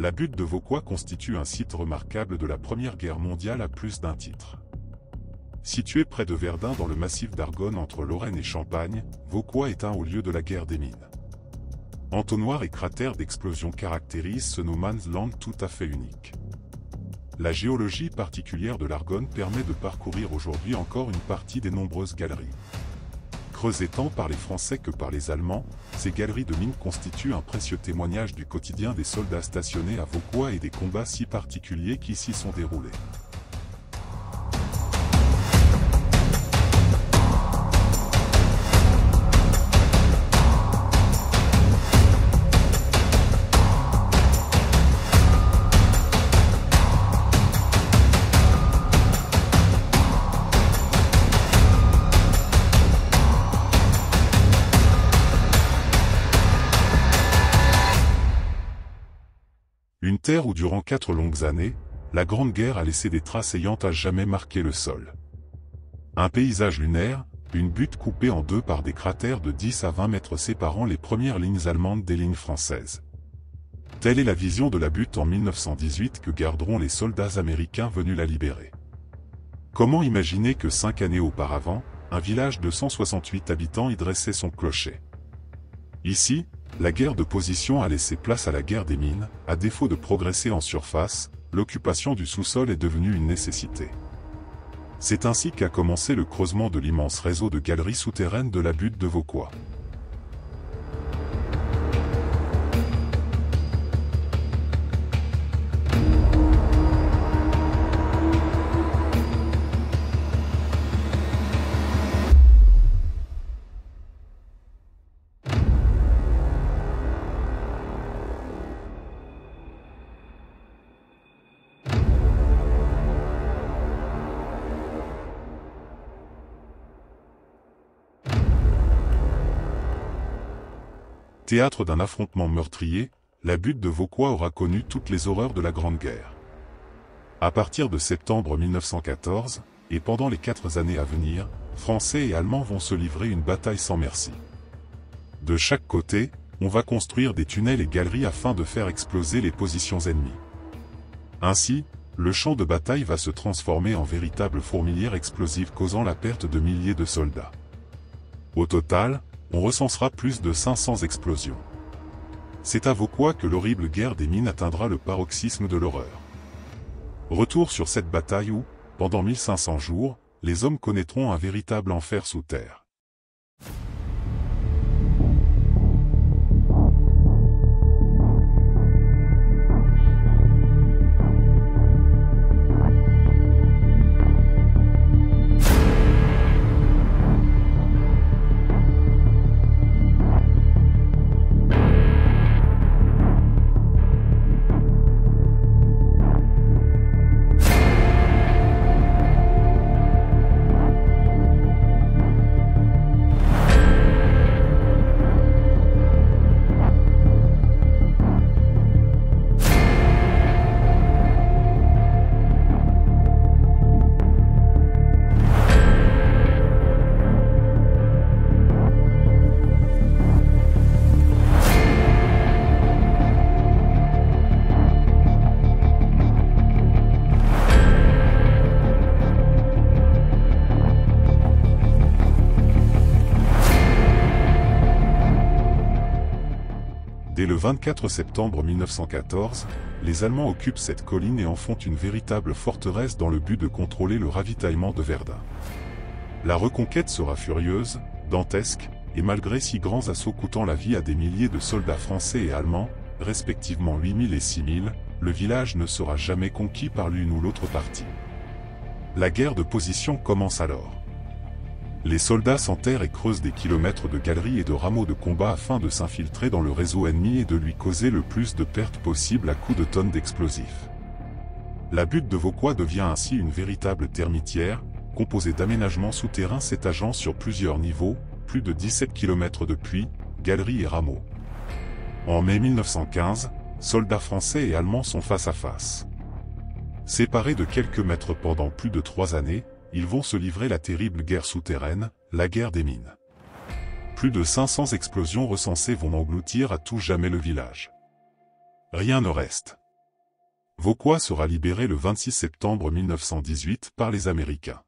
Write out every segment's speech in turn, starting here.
La butte de Vauquois constitue un site remarquable de la Première Guerre mondiale à plus d'un titre. Situé près de Verdun dans le massif d'Argonne entre Lorraine et Champagne, Vauquois est un haut lieu de la guerre des mines. Entonnoirs et cratères d'explosion caractérisent ce no man's land tout à fait unique. La géologie particulière de l'Argonne permet de parcourir aujourd'hui encore une partie des nombreuses galeries. Creusées tant par les Français que par les Allemands, ces galeries de mines constituent un précieux témoignage du quotidien des soldats stationnés à Vauquois et des combats si particuliers qui s'y sont déroulés. Une terre où durant 4 longues années, la Grande Guerre a laissé des traces ayant à jamais marqué le sol. Un paysage lunaire, une butte coupée en deux par des cratères de 10 à 20 mètres séparant les premières lignes allemandes des lignes françaises. Telle est la vision de la butte en 1918 que garderont les soldats américains venus la libérer. Comment imaginer que 5 années auparavant, un village de 168 habitants y dressait son clocher? Ici, la guerre de position a laissé place à la guerre des mines. À défaut de progresser en surface, l'occupation du sous-sol est devenue une nécessité. C'est ainsi qu'a commencé le creusement de l'immense réseau de galeries souterraines de la butte de Vauquois. Théâtre d'un affrontement meurtrier, la butte de Vauquois aura connu toutes les horreurs de la Grande Guerre. À partir de septembre 1914, et pendant les 4 années à venir, Français et Allemands vont se livrer une bataille sans merci. De chaque côté, on va construire des tunnels et galeries afin de faire exploser les positions ennemies. Ainsi, le champ de bataille va se transformer en véritable fourmilière explosive causant la perte de milliers de soldats. Au total, on recensera plus de 500 explosions. C'est à Vauquois que l'horrible guerre des mines atteindra le paroxysme de l'horreur. Retour sur cette bataille où, pendant 1500 jours, les hommes connaîtront un véritable enfer sous terre. Dès le 24 septembre 1914, les Allemands occupent cette colline et en font une véritable forteresse dans le but de contrôler le ravitaillement de Verdun. La reconquête sera furieuse, dantesque, et malgré 6 grands assauts coûtant la vie à des milliers de soldats français et allemands, respectivement 8000 et 6000, le village ne sera jamais conquis par l'une ou l'autre partie. La guerre de position commence alors. Les soldats s'enterrent et creusent des kilomètres de galeries et de rameaux de combat afin de s'infiltrer dans le réseau ennemi et de lui causer le plus de pertes possible à coups de tonnes d'explosifs. La butte de Vauquois devient ainsi une véritable termitière, composée d'aménagements souterrains s'étageant sur plusieurs niveaux, plus de 17 km de puits, galeries et rameaux. En mai 1915, soldats français et allemands sont face à face. Séparés de quelques mètres pendant plus de 3 années, ils vont se livrer la terrible guerre souterraine, la guerre des mines. Plus de 500 explosions recensées vont engloutir à tout jamais le village. Rien ne reste. Vauquois sera libéré le 26 septembre 1918 par les Américains.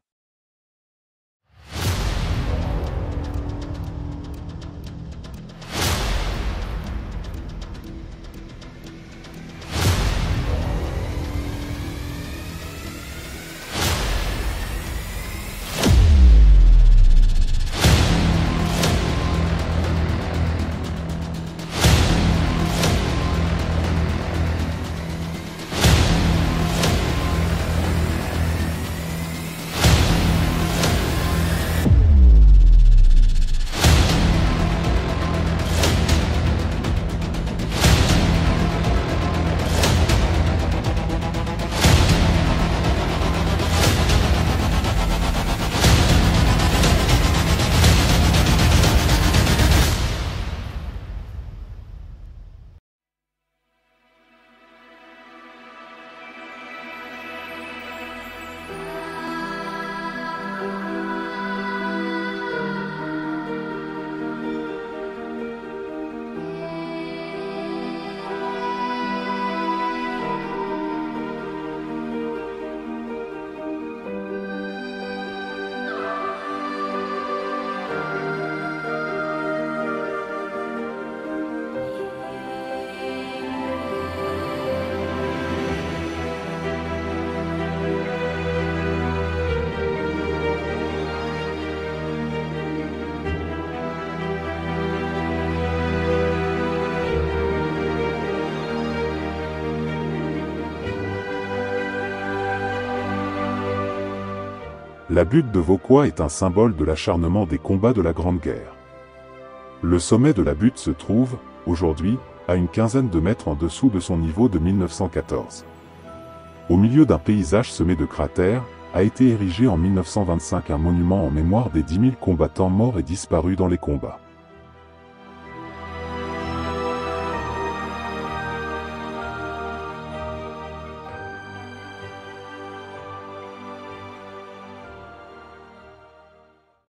La butte de Vauquois est un symbole de l'acharnement des combats de la Grande Guerre. Le sommet de la butte se trouve, aujourd'hui, à une quinzaine de mètres en dessous de son niveau de 1914. Au milieu d'un paysage semé de cratères, a été érigé en 1925 un monument en mémoire des 10 000 combattants morts et disparus dans les combats.